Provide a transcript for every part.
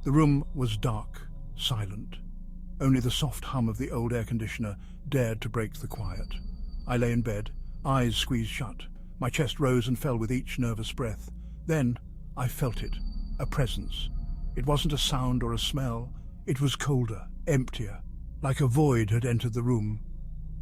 The room was dark, silent. Only the soft hum of the old air conditioner dared to break the quiet. I lay in bed, eyes squeezed shut. My chest rose and fell with each nervous breath. Then I felt it, a presence. It wasn't a sound or a smell. It was colder, emptier, like a void had entered the room.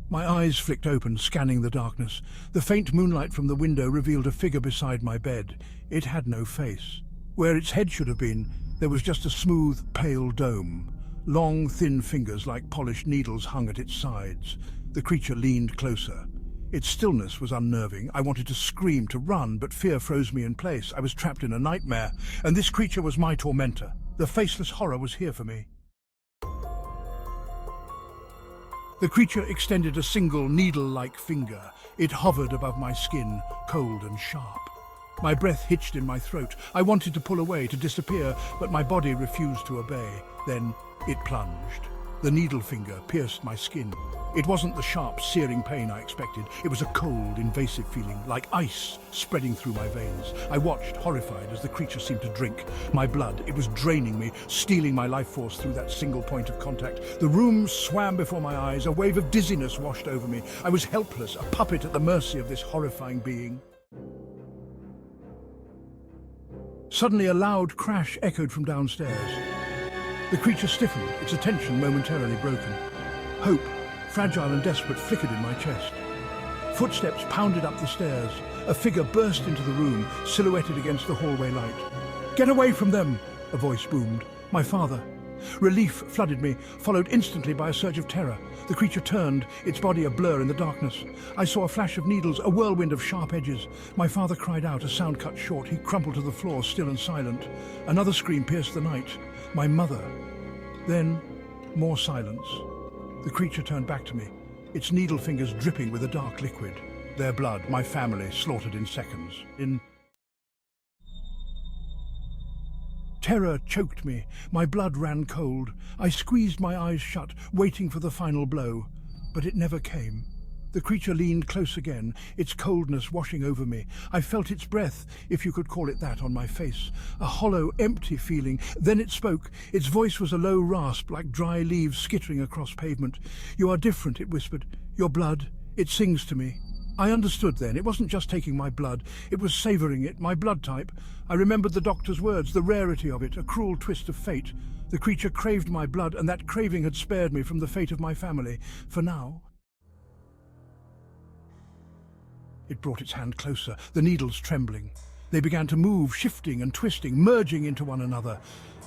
My eyes flicked open, scanning the darkness. The faint moonlight from the window revealed a figure beside my bed. It had no face. Where its head should have been, there was just a smooth, pale dome. Long, thin fingers like polished needles hung at its sides. The creature leaned closer. Its stillness was unnerving. I wanted to scream, to run, but fear froze me in place. I was trapped in a nightmare, and this creature was my tormentor. The faceless horror was here for me. The creature extended a single needle-like finger. It hovered above my skin, cold and sharp. My breath hitched in my throat. I wanted to pull away, to disappear, but my body refused to obey. Then it plunged. The needle finger pierced my skin. It wasn't the sharp, searing pain I expected. It was a cold, invasive feeling, like ice spreading through my veins. I watched, horrified, as the creature seemed to drink my blood. It was draining me, stealing my life force through that single point of contact. The room swam before my eyes. A wave of dizziness washed over me. I was helpless, a puppet at the mercy of this horrifying being. Suddenly, a loud crash echoed from downstairs. The creature stiffened, its attention momentarily broken. Hope, fragile and desperate, flickered in my chest. Footsteps pounded up the stairs. A figure burst into the room, silhouetted against the hallway light. "Get away from them!" a voice boomed. My father. Relief flooded me, followed instantly by a surge of terror. The creature turned, its body a blur in the darkness. I saw a flash of needles, a whirlwind of sharp edges. My father cried out, a sound cut short. He crumpled to the floor, still and silent. Another scream pierced the night. My mother. Then, more silence. The creature turned back to me, its needle fingers dripping with a dark liquid. Their blood, my family, slaughtered in seconds. Terror choked me. My blood ran cold. I squeezed my eyes shut, waiting for the final blow. But it never came. The creature leaned close again, its coldness washing over me. I felt its breath, if you could call it that, on my face. A hollow, empty feeling. Then it spoke. Its voice was a low rasp, like dry leaves skittering across pavement. "You are different," it whispered. "Your blood, it sings to me." I understood then. It wasn't just taking my blood. It was savouring it, my blood type. I remembered the doctor's words, the rarity of it, a cruel twist of fate. The creature craved my blood, and that craving had spared me from the fate of my family. For now. It brought its hand closer, the needles trembling. They began to move, shifting and twisting, merging into one another.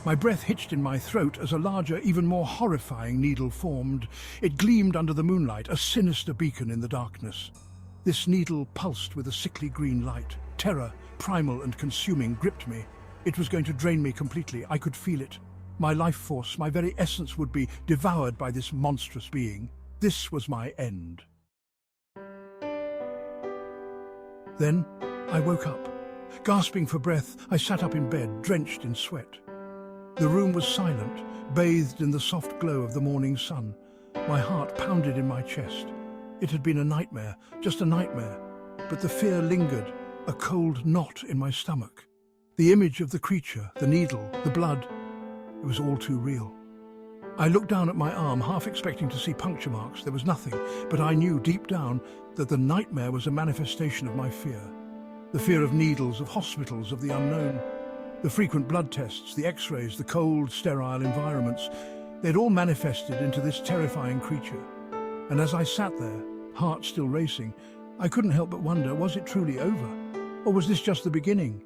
My breath hitched in my throat as a larger, even more horrifying needle formed. It gleamed under the moonlight, a sinister beacon in the darkness. This needle pulsed with a sickly green light. Terror, primal and consuming, gripped me. It was going to drain me completely. I could feel it. My life force, my very essence would be devoured by this monstrous being. This was my end. Then I woke up. Gasping for breath, I sat up in bed, drenched in sweat. The room was silent, bathed in the soft glow of the morning sun. My heart pounded in my chest. It had been a nightmare, just a nightmare, but the fear lingered, a cold knot in my stomach. The image of the creature, the needle, the blood, it was all too real. I looked down at my arm, half expecting to see puncture marks. There was nothing, but I knew deep down that the nightmare was a manifestation of my fear. The fear of needles, of hospitals, of the unknown. The frequent blood tests, the x-rays, the cold, sterile environments, they'd all manifested into this terrifying creature. And as I sat there, heart still racing, I couldn't help but wonder, was it truly over? Or was this just the beginning?